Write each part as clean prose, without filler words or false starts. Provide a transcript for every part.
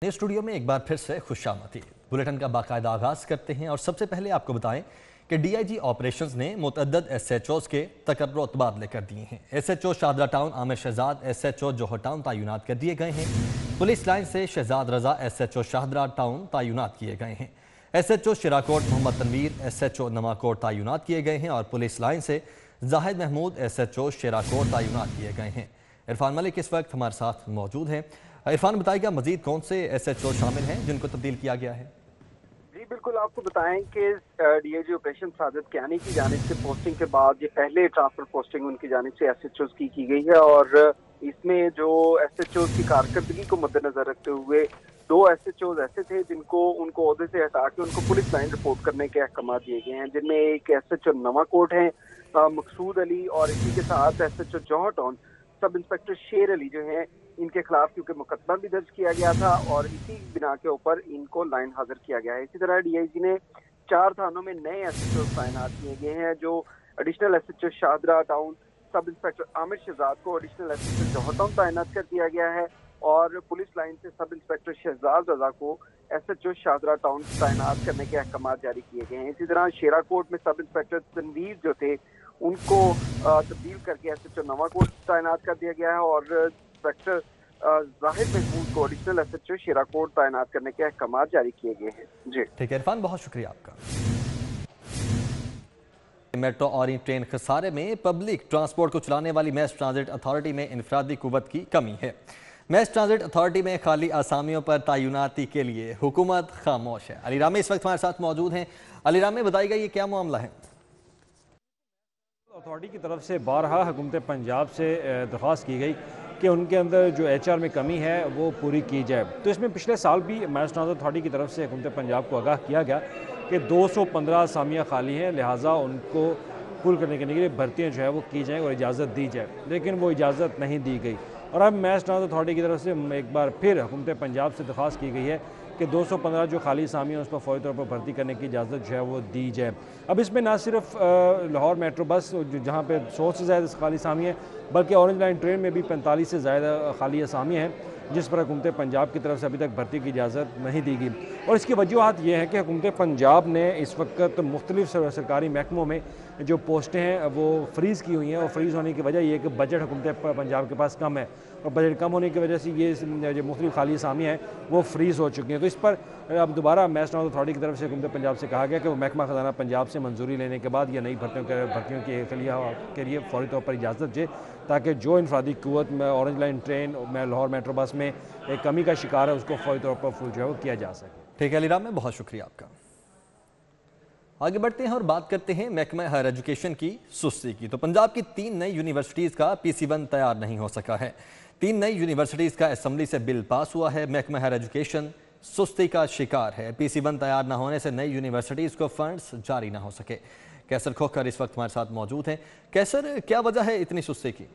नए स्टूडियो में एक बार फिर से खुशामदी। बुलेटिन का बाकायदा आगाज करते हैं और सबसे पहले आपको बताएं कि डीआईजी ऑपरेशंस ने मुतअद्दिद एसएचओज के तकर्रो तबादले कर दिए हैं। SHO Shahdara town Amir Shahzad SHO Johar town तैनात कर दिए गए हैं। पुलिस लाइन से शहजाद रजा एसएचओ शाहदरा टाउन तैनात किए गए हैं। एसएचओ शिराकोट मोहम्मद तनवीर एसएचओ नवाकोट तैनात किए गए हैं और पुलिस लाइन से जाहिद महमूद एसएचओ शिराकोट तैनात किए गए हैं। इरफान मलिक इस वक्त हमारे साथ मौजूद हैं। इरफान, बताएगा मजीद कौन से एसएचओ शामिल हैं जिनको तब्दील किया गया है? जी बिल्कुल, आपको बताएं कि डीआईजी ऑपरेशन साजिद कियानी की जानिब से पोस्टिंग के बाद ये पहले ट्रांसफर पोस्टिंग उनकी जानिब से एसएचओ की गई है और इसमें जो एसएचओ की कारकर्दगी को मद्देनजर रखते हुए दो एसएचओ ऐसे थे जिनको उनको ओहदे से हटा के उनको पुलिस लाइन रिपोर्ट करने के अहकाम दिए गए हैं, जिनमें एक एसएचओ नवाकोट है मकसूद अली और इसी के साथ SHO Johar town sub inspector शेर अली जो है, इनके खिलाफ क्योंकि मुकदमा भी दर्ज किया गया था और इसी बिना के ऊपर इनको लाइन हाजिर किया गया है। इसी तरह डीआईजी ने 4 थानों में नए एसएचओ तैनात किए गए हैं। जो additional SHO Shahdara town sub inspector Aamir Shahzad को एडिशनल एसएचओ जौहर टाउन तैनात कर दिया गया है और पुलिस लाइन से सब इंस्पेक्टर शहजाद रजा को एसएचओ शाहदरा टाउन तैनात करने के अहकाम जारी किए गए हैं। इसी तरह शेराकोट में सब इंस्पेक्टर तनवीर जो थे उनको तब्दील करके एसएचओ नवाकोट तैनात कर दिया गया है और इंस्पेक्टर जाहिद महमूद को एडिशनल एसएचओ शेराकोट तैनात करने के अहकाम जारी किए गए हैं। जी ठीक है इरफान, बहुत शुक्रिया आपका। मेट्रो और ट्रेन खसारे में पब्लिक ट्रांसपोर्ट को चलाने वाली मैस ट्रांजिट अथॉरिटी में इनफरादी कुव्वत की कमी है। मैस ट्रांजिट अथॉरिटी में खाली आसामियों पर तैनाती के लिए हुकूमत खामोश है। अली रामे इस वक्त हमारे साथ मौजूद हैं। अली रामे, बताइएगा ये क्या मामला है? अथॉरिटी की तरफ से बारहा हुकूमत पंजाब से दरख्वास्त की गई कि उनके अंदर जो एचआर में कमी है वो पूरी की जाए। तो इसमें पिछले साल भी मैस ट्रांजिट अथॉरिटी की तरफ से हुकूमत पंजाब को आगाह किया गया कि 215 असामियाँ खाली हैं, लिहाजा उनको पूरी करने के लिए भर्तियाँ जो है वो की जाएँ और इजाज़त दी जाए, लेकिन वो इजाज़त नहीं दी गई। और अब मैस ट्रांजिट अथॉरिटी की तरफ से एक बार फिर हुकूमत पंजाब से दरख्वास्त की गई है कि 215 जो खाली असामी हैं उस पर फौरी तौर पर भर्ती करने की इजाज़त जो है वो दी जाए। अब इसमें ना सिर्फ लाहौर मेट्रो बस जहाँ पे 100 से ज़्यादा खाली असामी हैं, बल्कि ऑरेंज लाइन ट्रेन में भी 45 से ज़्यादा खाली असामी हैं जिस पर हुकूमत पंजाब की तरफ से अभी तक भर्ती की इजाज़त नहीं दी गई। और इसकी वजूहत ये है कि हुकूमत पंजाब ने इस वक्त मुख्तलिफ सरकारी महकमों में जो पोस्टें हैं वो फ्रीज़ की हुई हैं और फ्रीज़ होने की वजह यह है कि बजट हुकूमत पंजाब के पास कम है और बजट कम होने की वजह से ये जो मुख्तलिफ खाली असामी हैं वो फ्रीज़ हो चुकी हैं। तो इस पर अब दोबारा मैस ट्रांजिट अथॉरिटी की तरफ से हुकूमत पंजाब से कहा गया कि वो महकमा ख़जाना पंजाब से मंजूरी लेने के बाद या नई भर्तियों के लिए फौरी तौर पर इजाज़त दे, ताकि जो इनफरादी क़ुव्वत में ऑरेंज लाइन ट्रेन में लाहौर मेट्रो बस में एक कमी का शिकार है उसको फौरी तौर पर फुल जो है वो किया जा सके। ठीक है अली राम, में बहुत शुक्रिया आपका। आगे बढ़ते हैं और बात करते हैं महकमा हायर एजुकेशन की सुस्ती की। तो पंजाब की 3 नई यूनिवर्सिटीज़ का PC1 तैयार नहीं हो सका है। 3 नई यूनिवर्सिटीज़ का असम्बली से बिल पास हुआ है। महकमा हायर एजुकेशन सुस्ती का शिकार है। PC1 तैयार न होने से नई यूनिवर्सिटीज़ को फंड्स जारी ना हो सके। कैसर खोखर इस वक्त हमारे साथ मौजूद हैं। कैसर, क्या वजह है इतनी सुस्ती की?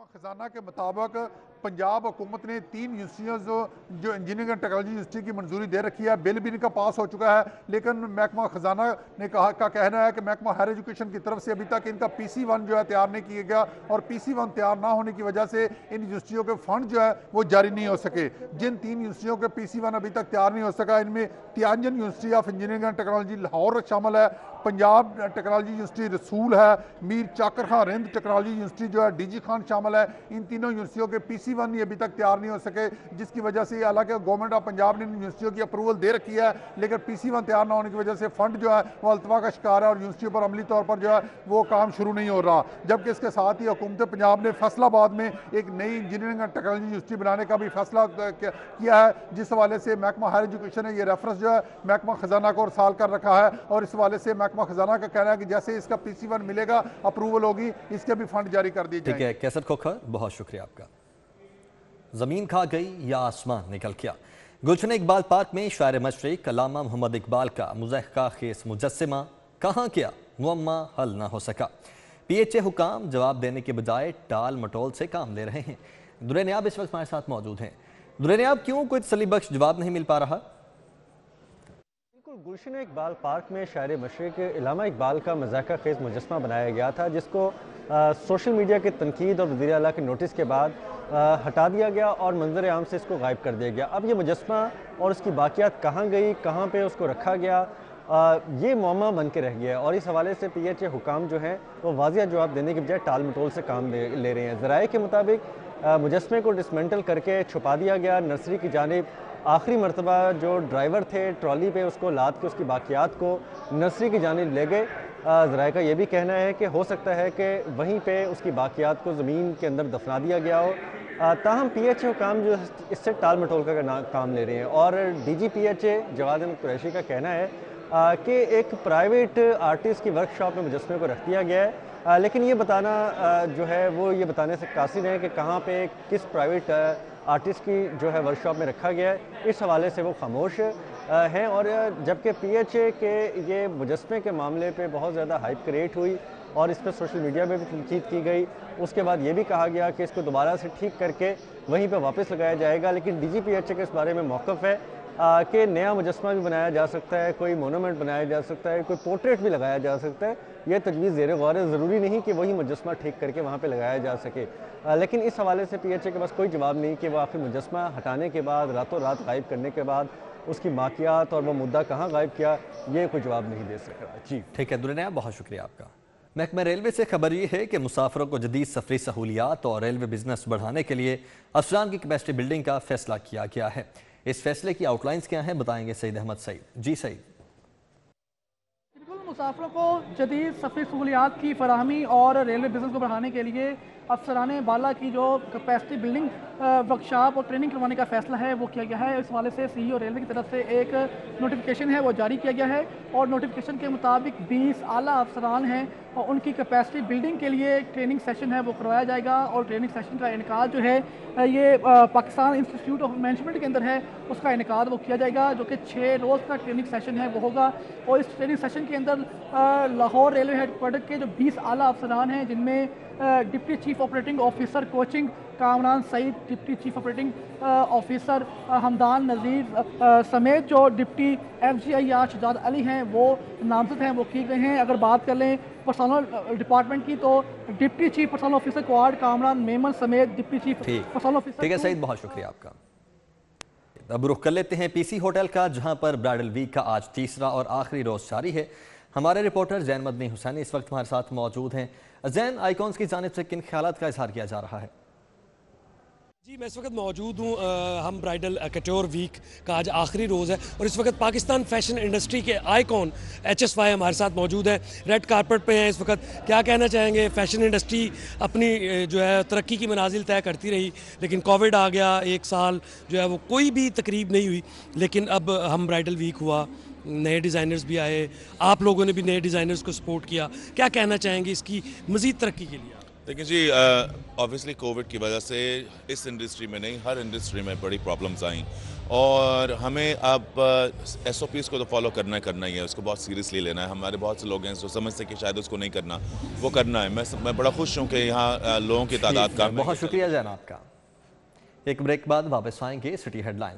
खजाना के मुताबिक पंजाब हुकूमत ने 3 यूनिवर्सिटियों जो इंजीनियरिंग एंड टेक्नोलॉजी यूनिवर्सिटी की मंजूरी दे रखी है, बिल भी इनका पास हो चुका है, लेकिन महकमा खजाना ने कहना है कि महकमा हायर एजुकेशन की तरफ से अभी तक इनका PC1 जो है तैयार नहीं किया गया और PC1 तैयार ना होने की वजह से इन यूनिवर्सिटियों के फंड जो है वो जारी नहीं हो सके। जिन 3 यूनिवर्सिटियों के PC1 अभी तक तैयार नहीं हो सका, इनमें Tianjin university of engineering and technology Lahore शामिल है, पंजाब टेक्नोलॉजी यूनिवर्सिटी रसूल है, मीर चाकर खां रिंद टेक्नोलॉजी यूनिवर्सिटी जो है DG खान शामिल है। इन तीनों यूनिवर्सिटियों के PC1 ही अभी तक तैयार नहीं हो सके, जिसकी वजह से हालांकि गवर्नमेंट ऑफ पंजाब ने यूनिवर्सिटियों की अप्रूवल दे रखी है, लेकिन PC1 तैयार ना होने की वजह से फंड जो है वो अल्तवा का शिकार है और यूनिवर्सिटियों पर अमली तौर पर जो है वो काम शुरू नहीं हो रहा। जबकि इसके साथ ही हुकूमत पंजाब ने फैसलाबाद में एक नई इंजीनियरिंग एंड टेक्नोलॉजी यूनिवर्सिटी बनाने का भी फैसला किया है, जिस हवाले से महकमा हायर एजुकेशन ने ये रेफरेंस जो है महकमा खजाना को अरसाल कर रखा है और इस हवाले से महकमा खजाना का कहना है कि जैसे इसका PC1 मिलेगा, अप्रूवल होगी, इसके भी फंड जारी कर दिए जाएंगे। ठीक है कैसर खोखर, बहुत शुक्रिया आपका। ज़मीन खा गई या आसमान निकल गया। गुलशन इकबाल पार्क में शायर मशरिक अल्लामा मोहम्मद इकबाल का मुज़हका खेस मुजस्समा कहाँ गया, मुअम्मा हल ना हो सका। PHA हुकाम जवाब देने के बजाय टाल मटोल से काम ले रहे हैं। दुरेनियाब इस वक्त हमारे साथ मौजूद हैं। दुरेनियाब, क्यों कोई तसल्ली बख्श जवाब नहीं मिल पा रहा? बिल्कुल, गुलशन इकबाल पार्क में शायर मशरिक इल्लामा इकबाल का मज़ाक़ा खेज़ मुजस्मा बनाया गया था, जिसको सोशल मीडिया की तनकीद और वज़ीर आला के नोटिस के बाद हटा दिया गया और मंजर आम से इसको गायब कर दिया गया। अब ये मुजस्मा और उसकी बाक़ियात कहाँ गई, कहाँ पे उसको रखा गया, ये मौमा बन के रह गया है। और इस हवाले से PHA हुकाम जो हैं वो वाज़िया जवाब देने के बजाय टाल मटोल से काम ले रहे हैं। ज़राए के मुताबिक मुजस्मे को डिसमेंटल करके छुपा दिया गया। नर्सरी की जानिब आखिरी मरतबा जो ड्राइवर थे ट्रॉली पे उसको लाद के उसकी बाक़ियात को नर्सरी की जानिब ले गए। ज़राए का ये भी कहना है कि हो सकता है कि वहीं पे उसकी बाक़ियात को ज़मीन के अंदर दफना दिया गया हो। ताहम PHA हुकाम जो इससे टाल मटोल का काम ले रहे हैं। और DG PHA जवाद अहमद कुरैशी का कहना है कि एक प्राइवेट आर्टिस्ट की वर्कशॉप में मुजस्मे को रख दिया गया है, लेकिन ये बताना जो है वो ये बताने से कासिर है कि कहाँ पे किस प्राइवेट आर्टिस्ट की जो है वर्कशॉप में रखा गया है, इस हवाले से वो खामोश हैं। और जबकि PHA के ये मुजस्मे के मामले पे बहुत ज़्यादा हाइप क्रिएट हुई और इस पर सोशल मीडिया में भी तनकीद की गई। उसके बाद ये भी कहा गया कि इसको दोबारा से ठीक करके वहीं पर वापस लगाया जाएगा, लेकिन DG PHA के इस बारे में मौक़िफ़ है कि नया मुजस्मा भी बनाया जा सकता है, कोई मोनूमेंट बनाया जा सकता है, कोई पोर्ट्रेट भी लगाया जा सकता है। ये तजवीज़ ज़ेर गौर है, ज़रूरी नहीं कि वही मुजस्मा ठीक करके वहाँ पे लगाया जा सके। लेकिन इस हवाले से PHA के पास कोई जवाब नहीं कि वह आखिर मुजस्मा हटाने के बाद रातों रात गायब करने के बाद उसकी माकियात और वह मुद्दा कहाँ गायब किया, ये कोई जवाब नहीं दे सक रहा। जी ठीक है दुर्निया, बहुत शुक्रिया आपका। महकमा रेलवे से खबर ये है कि मुसाफिरों को जदीद सफरी सहूलियात और रेलवे बिजनेस बढ़ाने के लिए अफसरान की कैपेसिटी बिल्डिंग का फैसला किया गया है। इस फैसले की आउटलाइंस क्या हैं, बताएंगे सईद अहमद सईद। जी सईद। बिल्कुल, मुसाफिरों को जदीद सफरी सहूलियात की फराहमी और रेलवे बिजनेस को बढ़ाने के लिए अफसरान बाला की जो कैपेसिटी बिल्डिंग वर्कशॉप और ट्रेनिंग करवाने का फैसला है वो किया गया है। इस हवाले से CEO रेलवे की तरफ से एक नोटिफिकेशन है वो जारी किया गया है और नोटिफिकेशन के मुताबिक 20 आला अफसरान हैं और उनकी कैपेसिटी बिल्डिंग के लिए ट्रेनिंग सेशन है वो करवाया जाएगा। और ट्रेनिंग सेशन का इनकाद जो है ये पाकिस्तान इंस्टीट्यूट ऑफ मैनेजमेंट के अंदर है, उसका इनकाद वो किया जाएगा, जो कि 6 रोज़ का ट्रेनिंग सेशन है वो होगा। और इस ट्रेनिंग सेशन के अंदर लाहौर रेलवे हेडक्वार्टर के जो 20 आला अफसरान हैं, जिनमें deputy chief operating officer coaching Kamran Saeed, deputy chief operating officer Hamdan Nazir समेत जो डिप्टी FGI या शजाद अली हैं वो नामजद हैं, वो किए गए हैं। अगर बात कर लें पर्सनल डिपार्टमेंट की तो deputy chief personnel officer quad Kamran Memon समेत डिप्टी चीफ पर्सनल ऑफिसर। ठीक है सईद, बहुत शुक्रिया आपका। अब रुख कर लेते हैं PC होटल का, जहां पर ब्राइडल वीक का आज तीसरा और आखिरी रोज जारी है। हमारे रिपोर्टर जैन मदनी हुसैनी इस वक्त हमारे साथ मौजूद हैं। जैन, आइकॉन्स की जानिब से किन ख्यालात का इजहार किया जा रहा है? जी, मैं इस वक्त मौजूद हूँ, हम ब्राइडल कटोर वीक का आज आखिरी रोज़ है और इस वक्त पाकिस्तान फैशन इंडस्ट्री के आइकॉन HSY हमारे साथ मौजूद है, रेड कारपेट पे हैं इस वक्त। क्या कहना चाहेंगे? फैशन इंडस्ट्री अपनी जो है तरक्की की मनाजिल तय करती रही, लेकिन कोविड आ गया, 1 साल जो है वो कोई भी तकरीब नहीं हुई, लेकिन अब हम ब्राइडल वीक हुआ, नए डिज़ाइनर्स भी आए, आप लोगों ने भी नए डिज़ाइनर्स को सपोर्ट किया। क्या कहना चाहेंगे इसकी मज़ीद तरक्की के लिए? देखिए जी, ऑब्वियसली कोविड की वजह से इस इंडस्ट्री में नहीं, हर इंडस्ट्री में बड़ी प्रॉब्लम्स आई और हमें अब SOPs को तो फॉलो करना ही है, उसको बहुत सीरियसली लेना है। हमारे बहुत से लोग हैं जो समझते हैं कि शायद उसको नहीं करना, वो करना है। मैं बड़ा खुश हूँ कि यहाँ लोगों की तादाद का। बहुत शुक्रिया जैन आपका। एक ब्रेक बाद वापस आएंगे सिटी हेडलाइन।